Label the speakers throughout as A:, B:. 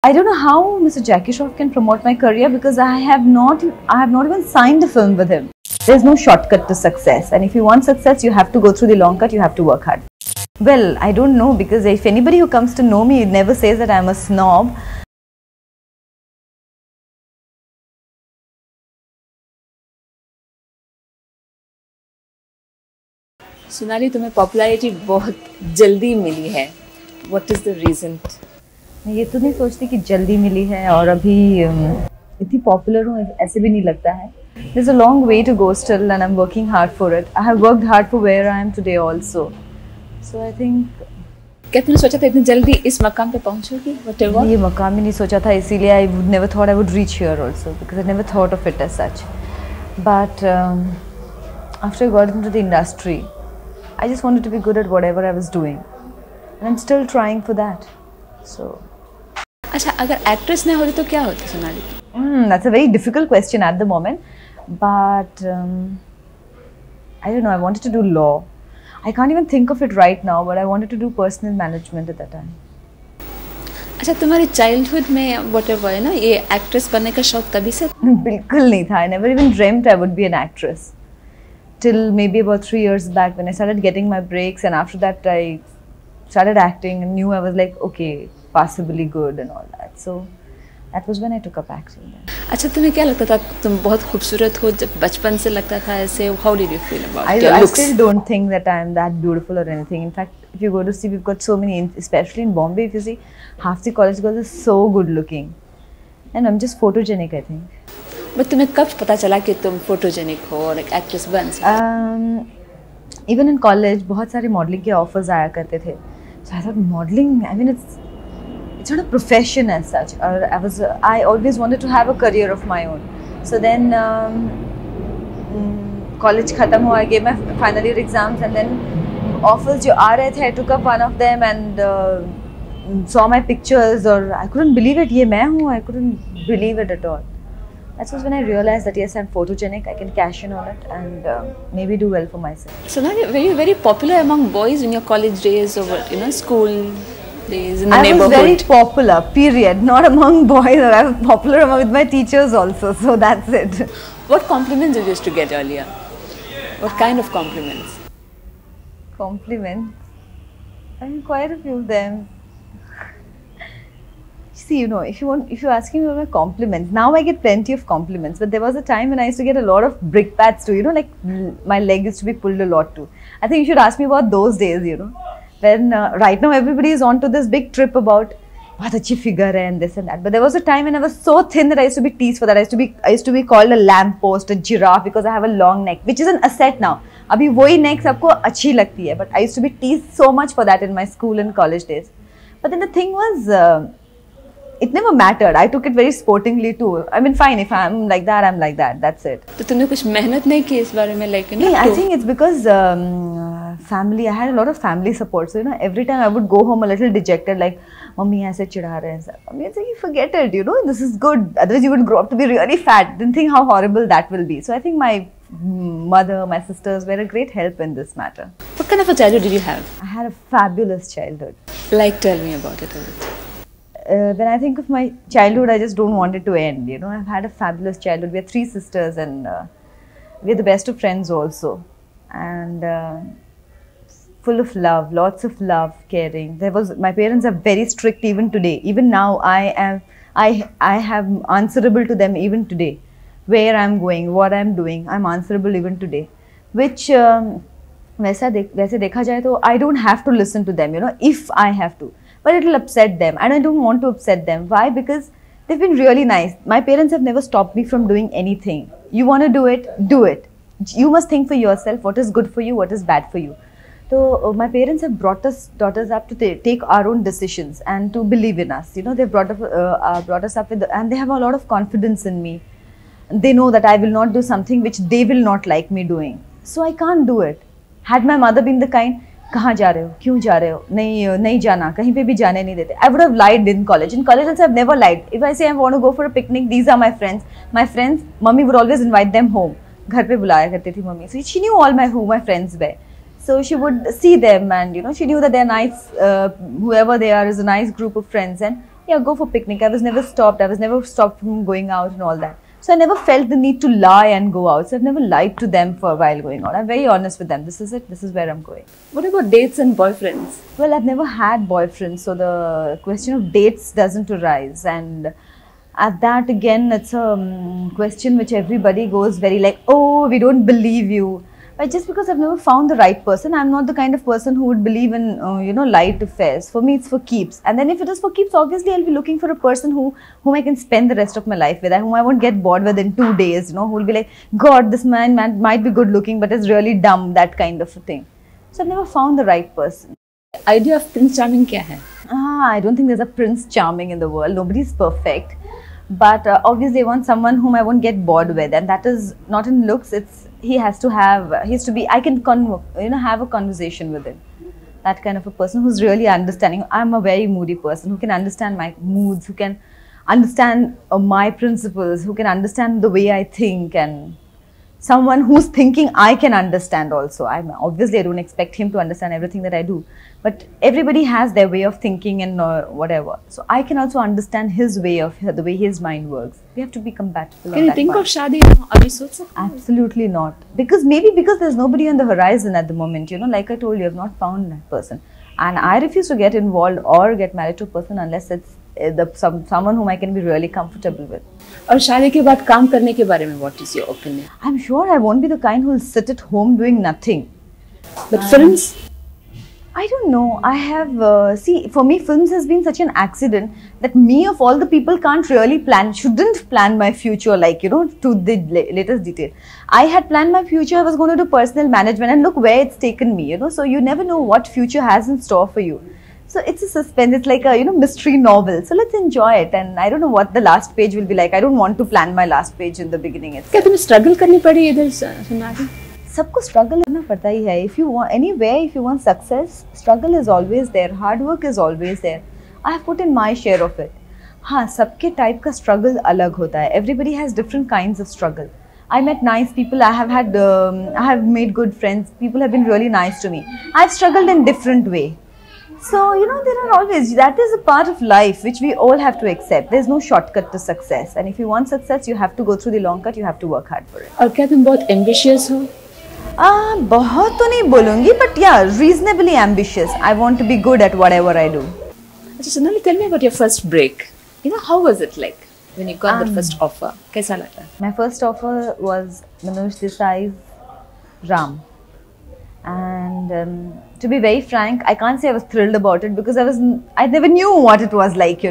A: I don't know how Mr. Jackie Shroff can promote my career because I have not even signed a film with him. There's no shortcut to success, and if you want success, you have to go through the long cut. You have to work hard. Well, I don't know, because if anybody who comes to know me never says that I'm a snob.
B: Sonali, तुम्हें popularity बहुत जल्दी मिली है. What is the reason?
A: मैं ये तो नहीं सोचती कि जल्दी मिली है और अभी इतनी पॉपुलर हूँ, ऐसे भी नहीं लगता है. There's a long way to go still, and I'm working hard for it. I have worked hard for where I am today also. So I think.
B: क्या तुमने सोचा था इतनी जल्दी इस मकाम पे पहुँचोगी? Whatever.
A: ये मकाम ही नहीं सोचा था, इसीलिए I would never thought I would reach here also, because I never thought of it as such. But after I got into the industry, I just wanted to be good at whatever I was doing, and I'm still trying for that. So.
B: अच्छा, अगर actress ना होती तो क्या होती Sonali?
A: That's a very difficult question at the moment, but I don't know. I wanted to do law. I can't even think of it right now, but I wanted to do personal management at that time.
B: अच्छा, तुम्हारी childhood में whatever है ना, ये actress बनने का शौक तभी से?
A: बिल्कुल नहीं था. I never even dreamt I would be an actress. Till maybe about 3 years back when I started getting my breaks, and after that I started acting and knew I was like, okay, passably good and all that. So that was when I took up acting.
B: अच्छा, तुम्हें क्या लगता था? तुम बहुत खूबसूरत हो, जब बचपन से लगता था ऐसे. How did you feel about your looks?
A: I still don't think that I am that beautiful or anything. In fact, if you go to see, we've got so many, especially in Bombay, if you see, half the college girls are so good looking, and I'm just photogenic, I think.
B: But तुम्हें कब पता चला कि तुम photogenic हो और एक actress बन सकते?
A: Even in college, बहुत सारे modeling के offers आया करते थे. So I thought modeling, I mean, it's not a profession as such. I always wanted to have a career of my own. So then college खत्म हुआ, I gave my final year exams, and then offers जो आ रहे थे, I took up one of them and saw my pictures, or I couldn't believe it. ये मैं हूँ. I couldn't believe it at all. That was when I realized that yes, I'm photogenic. I can cash in on it and maybe do well for myself.
B: So now were you very popular among boys in your college days, or school days in the neighborhood?
A: I was very popular, period. Not among boys. I was popular with my teachers also. So that's it.
B: What compliments you used to get earlier? What kind of compliments?
A: Compliments? I mean, quite a few of them. See, if you're asking me about my compliments, now I get plenty of compliments. But there was a time when I used to get a lot of brick bats too. Like my leg used to be pulled a lot too. I think you should ask me about those days. When right now everybody is on to this big trip about what a figure and this and that. But there was a time when I was so thin that I used to be teased for that. I used to be called a lamppost, a giraffe, because I have a long neck, which is an asset now. Abhi wohi neck sabko achhi lagti hai. But I used to be teased so much for that in my school and college days. But then the thing was, it never mattered. I took it very sportingly too. I mean, fine, if I'm like that, I'm like that. That's it.
B: तो तुमने कुछ मेहनत नहीं की इस बारे में, like
A: I think it's because family. I had a lot of family support. So every time I would go home a little dejected, like, "Mummy ऐसे चिढ़ा रहे हैं." Mummy would say, "You forget it. This is good. Otherwise, you would grow up to be really fat." Didn't think how horrible that will be. So I think my mother, my sisters were a great help in this matter.
B: What kind of a childhood did you have?
A: I had a fabulous childhood.
B: Like, tell me about it a bit.
A: When I think of my childhood, I just don't want it to end. I've had a fabulous childhood. We are 3 sisters, and we're the best of friends also. And full of love, lots of love, caring. My parents are very strict even today. Even now, I have answerable to them even today. Where I'm going, what I'm doing, I'm answerable even today. Which वैसे देखा जाए तो I don't have to listen to them. If I have to. But it will upset them, and I don't want to upset them. Why? Because they've been really nice. My parents have never stopped me from doing anything. You want to do it, do it. You must think for yourself what is good for you, what is bad for you. So my parents have brought us up to take our own decisions and to believe in us. They've brought us up with, and they have a lot of confidence in me. They know that I will not do something which they will not like me doing. So I can't do it. Had my mother been the kind, कहाँ जा रहे हो, क्यों जा रहे हो, नहीं जाना, कहीं पे भी जाने नहीं देते. I would have lied in college. In college also I've never lied. If I say I want to go for a picnic, these are my friends. My friends, mummy would always invite them home. घर पे बुलाया करती थी mummy. So she knew who my friends were. So she would see them, and she knew that they're nice. Whoever they are is a nice group of friends, and yeah, go for picnic. I was never stopped. I was never stopped from going out and all that. So I never felt the need to lie and go out. So I've never lied to them for a while going out. I'm very honest with them. This is it. This is where I'm going.
B: What about dates and boyfriends?
A: Well, I've never had boyfriends, so the question of dates doesn't arise. And at that, again, it's a question which everybody goes very like, oh, we don't believe you. But just because I've never found the right person, I'm not the kind of person who would believe in, light affairs. For me, it's for keeps. And then if it is for keeps, obviously, I'll be looking for a person whom I can spend the rest of my life with, and whom I won't get bored with in 2 days, who will be like, God, this man might be good looking, but is really dumb, that kind of a thing. So I've never found the right person.
B: Idea of Prince Charming क्या है?
A: I don't think there's a Prince Charming in the world. Nobody's perfect. But obviously, I want someone whom I won't get bored with, and that is not in looks. He has to be. I can have a conversation with him. That kind of a person who's really understanding. I'm a very moody person who can understand my moods, who can understand my principles, who can understand the way I think, and someone who's thinking I can understand also. Obviously, I don't expect him to understand everything that I do, but everybody has their way of thinking and whatever. So I can also understand the way his mind works. We have to be compatible.
B: Can you think of shadi now? Abhi soch sakte ho?
A: Absolutely not. Because there's nobody on the horizon at the moment. Like I told you, I've not found that person, and I refuse to get involved or get married to a person unless it's someone whom I can be really comfortable with.
B: और शादी के बाद काम करने के बारे में what is your opinion?
A: I'm sure I won't be the kind who will sit at home doing nothing.
B: But films?
A: I don't know. I have, for me, films has been such an accident that me of all the people shouldn't plan my future to the latest detail. I had planned my future. I was going to do personal management, and look where it's taken me, So you never know what future has in store for you. So it's a suspense. It's like a mystery novel. So let's enjoy it. And I don't know what the last page will be like. I don't want to plan my last page in the beginning.
B: क्या तुम्हें struggle करनी पड़ी इधर सोनाली?
A: सबको struggle करना पड़ता ही है. If you want success, struggle is always there. Hard work is always there. I have put in my share of it. हाँ, सबके type का struggle अलग होता है. Everybody has different kinds of struggle. I met nice people. I have made good friends. People have been really nice to me. I've struggled in different way. So, there are always, that is a part of life which we all have to accept. There's no shortcut to success. And if you want success, you have to go through the long cut, you have to work hard for it.
B: और क्या तुम बहुत ambitious हो?
A: बहुत तो नहीं बोलूँगी, but yeah, reasonably ambitious. I want to be good at whatever I do.
B: अच्छा, Sonali, tell me about your first break. How was it like when you got the first offer? कैसा लगा?
A: My first offer was Manoj Desai's Ram. And to be very frank, I can't say I was thrilled about it because I never knew what it was like,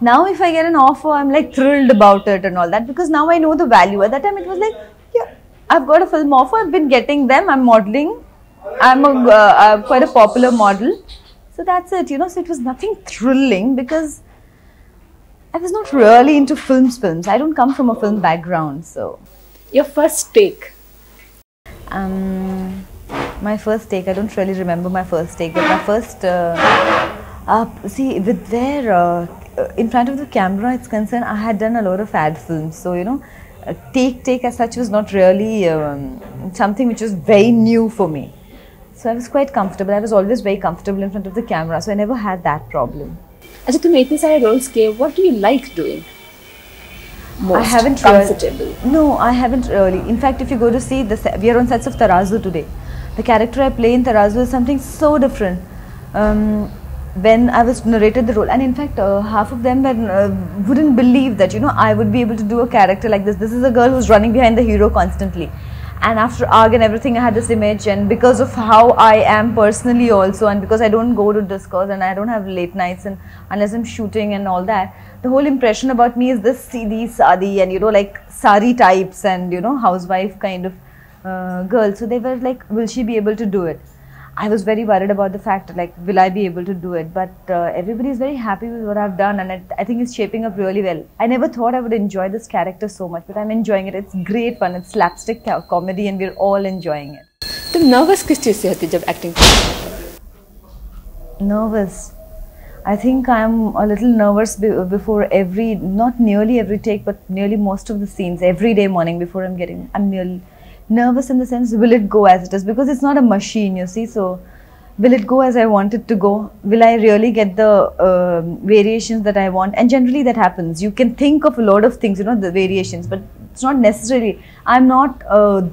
A: Now if I get an offer, I'm like thrilled about it and all that because now I know the value. At that time it was like, yeah, I've got a film offer, I've been getting them, I'm modeling, I'm quite a popular model. So that's it, So it was nothing thrilling because I was not really into films. I don't come from a film background, so.
B: Your first take?
A: My first take, I don't really remember my first take, but my first, in front of the camera it's concerned, I had done a lot of ad films. So, take as such was not really something which was very new for me. So I was quite comfortable. I was always very comfortable in front of the camera, so I never had that problem.
B: अच्छा, तुमने इतने सारे roles किए, what do you like doing? Most
A: I haven't
B: comfortable.
A: No, I haven't really. In fact, if you go to see we are on sets of Tarazu today. The character I play in Tarazu is something so different. When I was narrated the role, and in fact, half of them wouldn't believe that I would be able to do a character like this. This is a girl who's running behind the hero constantly. And after ARG and everything, I had this image, and because of how I am personally also, and because I don't go to discos and I don't have late nights and unless I'm shooting and all that, the whole impression about me is this Sidi, Sadi, and like sari types and housewife kind of girl. So they were like, will she be able to do it? I was very worried about the fact, like, will I be able to do it? But everybody is very happy with what I've done, and I think it's shaping up really well. I never thought I would enjoy this character so much, but I'm enjoying it. It's great fun. It's slapstick comedy, and we're all enjoying it.
B: तुम nervous किस चीज़ से होती जब acting करती हो?
A: Nervous. I think I'm a little nervous before not nearly every take, but nearly most of the scenes, every day morning before I'm nearly nervous in the sense, will it go as it is? Because it's not a machine, you see. So Will it go as I want it to go? Will I really get the variations that I want? And generally that happens. You can think of a lot of things, you know, the variations, but it's not necessarily. I'm not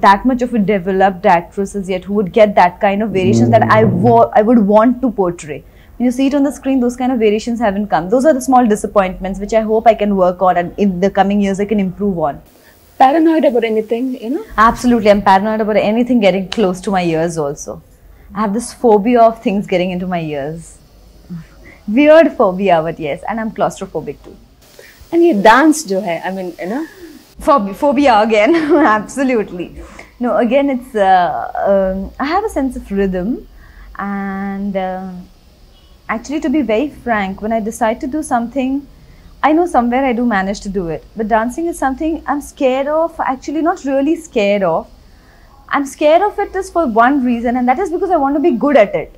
A: that much of a developed actress as yet who would get that kind of variations that I would want to portray. When you see it on the screen, those kind of variations haven't come. Those are the small disappointments which I hope I can work on, and in the coming years I can improve on.
B: Paranoid about anything, you know?
A: Absolutely, I'm paranoid about anything getting close to my ears also. I have this phobia of things getting into my ears. Weird phobia, but yes, and I'm claustrophobic too.
B: And ये dance जो है, I mean, you know?
A: Phobia again, absolutely. No, again, it's I have a sense of rhythm, and actually, to be very frank, when I decide to do something, I know somewhere I do manage to do it. But dancing is something I'm scared of. Actually, not really scared of. I'm scared of it just for one reason, and that is because I want to be good at it.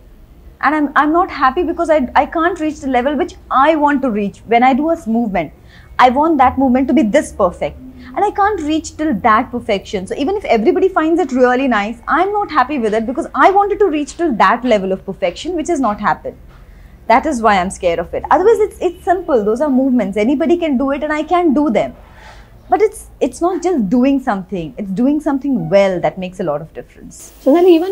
A: And I'm not happy because I can't reach the level which I want to reach. When I do a movement, I want that movement to be this perfect. And I can't reach till that perfection. So even if everybody finds it really nice, I'm not happy with it because I wanted to reach till that level of perfection, which has not happened. That is why I'm scared of it. Otherwise, it's simple. Those are movements. Anybody can do it and I can do them. But it's not just doing something. It's doing something well that makes a lot of difference.
B: Sonali, even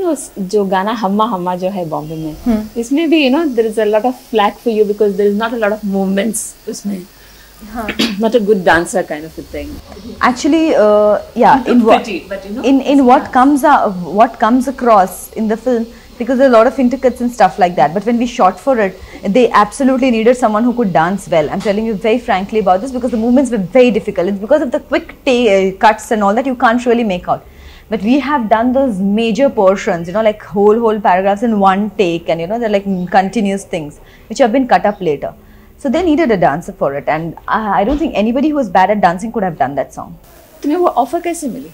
B: जो गाना Hamma Hamma जो है बॉम्बे में, इसमें भी, you know, there is a lot of flack for you because there is not a lot of movements उसमें. Not a good dancer kind of a thing.
A: Actually, yeah. In what comes across in the film, because there are a lot of intercuts and stuff like that. But when we shot for it, they absolutely needed someone who could dance well. I'm telling you very frankly about this because the movements were very difficult. It's because of the quick cuts and all that you can't really make out. But we have done those major portions, you know, like whole paragraphs in one take, and you know, they're like continuous things which have been cut up later. So they needed a dancer for it, and I don't think anybody who was bad at dancing could have done that song.
B: तुम्हें वो offer कैसे मिली?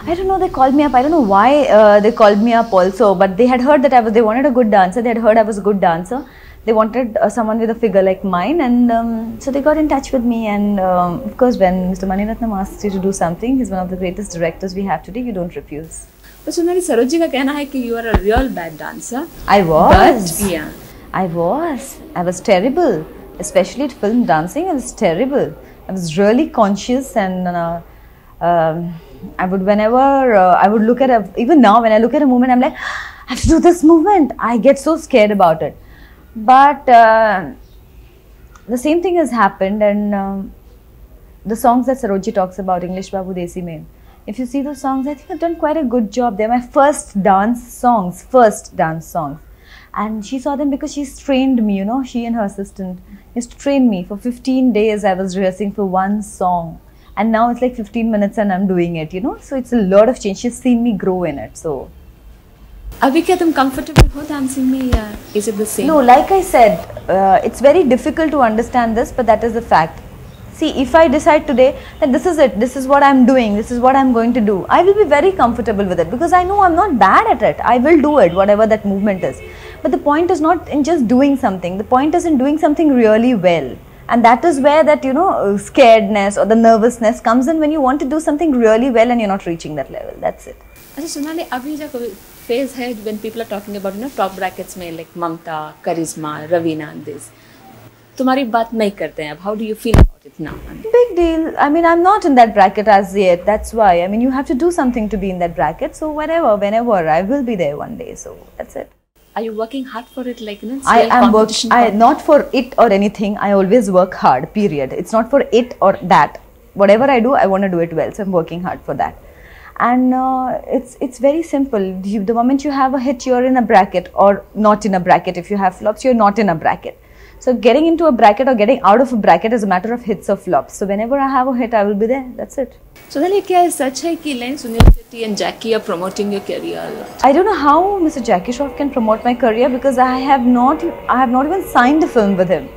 A: I don't know, they called me up. I don't know why they called me up also, but they had heard that they wanted a good dancer. They had heard I was a good dancer. They wanted someone with a figure like mine, and so they got in touch with me. And of course, when Mr. Mani Ratnam asks you to do something, he's one of the greatest directors we have today. You don't refuse.
B: But Sonali, Saroj ji का कहना है कि you are a real bad dancer.
A: I was.
B: But yeah.
A: I was terrible, especially at film dancing. I was terrible. I was really conscious, and I would, whenever I would look at even now when I look at a movement, I'm like, I have to do this movement. I get so scared about it. But the same thing has happened, and the songs that Saroj talks about, English Babu Desi Mein, if you see those songs, I think I've done quite a good job. They're my first dance songs. And she saw them because she's trained me, you know, she and her assistant used to train me. For 15 days I was rehearsing for one song. And now it's like 15 minutes and I'm doing it, you know. So it's a lot of change. She's seen me grow in it. So,
B: अभी क्या तुम comfortable हो dancing में या is it the same?
A: No, like I said, it's very difficult to understand this, but that is the fact. See, if I decide today that this is it, this is what I'm doing, this is what I'm going to do, I will be very comfortable with it because I know I'm not bad at it. I will do it, whatever that movement is. But the point is not in just doing something. The point is in doing something really well. And that is where that, you know, scaredness or the nervousness comes in when you want to do something really well and you're not reaching that level. That's it.
B: अच्छा सोनाली, अभी जो phase है when people are talking about, you know, top brackets में like Mamta, Karisma, Raveena and this, तुम्हारी बात नहीं करते हैं अब. How do you feel about it now?
A: Big deal. I mean, I'm not in that bracket as yet. That's why. I mean, you have to do something to be in that bracket. So whatever, whenever, I will be there one day. So that's it.
B: Are you working hard for it, like, you know?
A: I am working. Not for it or anything. I always work hard. Period. It's not for it or that. Whatever I do, I want to do it well. So I'm working hard for that. And it's very simple. The moment you have a hit, you're in a bracket, or not in a bracket. If you have flops, you're not in a bracket. So getting into a bracket or getting out of a bracket is a matter of hits or flops. So whenever I have a hit, I will be there. That's it.
B: So then, क्या ये सच है कि Lehren, Suniel Shetty and Jackie are promoting your career a lot?
A: I don't know how Mr. Jackie Shroff can promote my career because I have not even signed a film with him.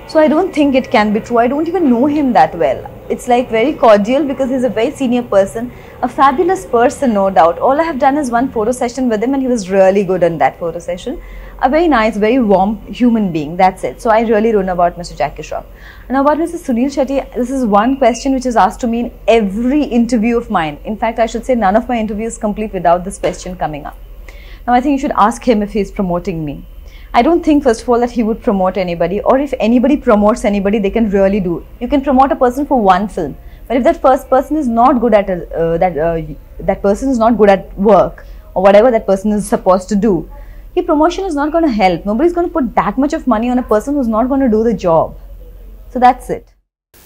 A: So I don't think it can be true. I don't even know him that well. It's like very cordial because he's a very senior person, a fabulous person, no doubt. All I have done is one photo session with him and he was really good in that photo session. A very nice, very warm human being. That's it. So I really don't know about Mr. Jackie Shroff. Now about Mr. Suniel Shetty, this is one question which is asked to me in every interview of mine. In fact, I should say none of my interviews complete without this question coming up. Now I think you should ask him if he's promoting me. I don't think, first of all, that he would promote anybody, or if anybody promotes anybody, they can really do. You can promote a person for one film, but if that first person is not good at that person is not good at work or whatever that person is supposed to do, your promotion is not going to help. Nobody's going to put that much of money on a person who's not going to do the job. So that's it.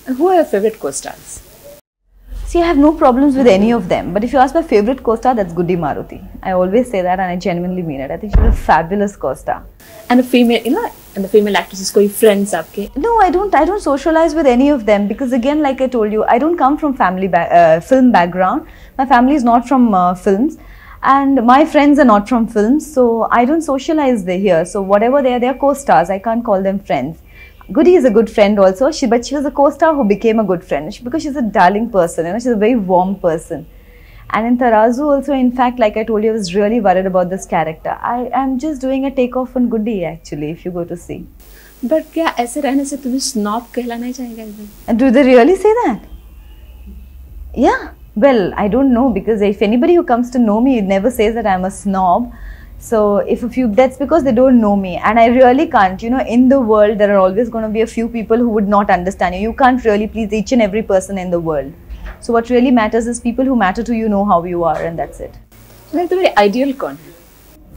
B: And who are your favorite co-stars?
A: See, I have no problems with any of them. But if you ask my favorite co-star, that's Goody Maruti. I always say that, and I genuinely mean it. I think she's a fabulous co-star.
B: And the female, and the female actresses, koi friends aapke?
A: No, I don't socialize with any of them because, again, like I told you, I don't come from film background. My family is not from films, and my friends are not from films, so I don't socialize here. So whatever they are co-stars. I can't call them friends. Goody is a good friend also, but she was a co-star who became a good friend because she's a darling person, she's a very warm person. And in Tarazu also, in fact, like I told you, I was really worried about this character. I am just doing a takeoff on Goody actually, if you go to see.
B: But क्या ऐसे रहने से तुम्हें snob कहलाना ही चाहिए?
A: And do they really say that? Yeah, well, I don't know, because if anybody who comes to know me never says that I'm a snob. So that's because they don't know me, and I really can't. In the world, there are always going to be a few people who would not understand you. You can't really please each and every person in the world. So what really matters is people who matter to you know how you are, and that's it.
B: Like the very ideal con.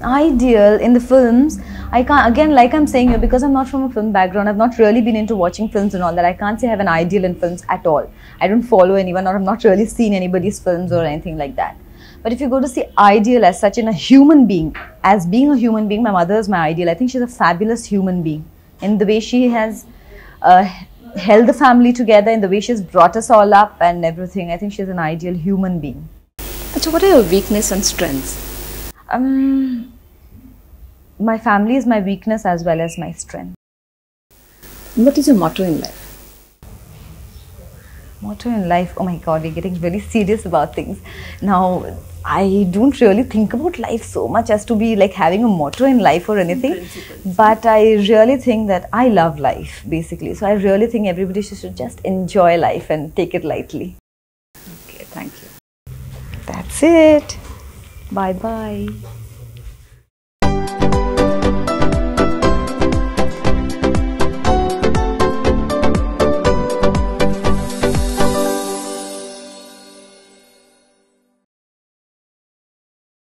A: Ideal in the films, I can't, again, like I'm saying you, because I'm not from a film background, I've not really been into watching films and all that. I can't say I have an ideal in films at all. I don't follow anyone, or I've not really seen anybody's films or anything like that. But if you go to see ideal as such in a human being, as being a human being, my mother is my ideal. I think she's a fabulous human being. In the way she has held the family together, in the way she's brought us all up and everything, I think she's an ideal human being.
B: So what are your weaknesses and strengths?
A: My family is my weakness as well as my strength.
B: What is your motto in life?
A: Motto in life? Oh my God, we're getting very serious about things. Now, I don't really think about life so much as to be like having a motto in life or anything. But I really think that I love life, basically. So I really think everybody should just enjoy life and take it lightly.
B: Okay, thank you.
A: That's it. Bye-bye.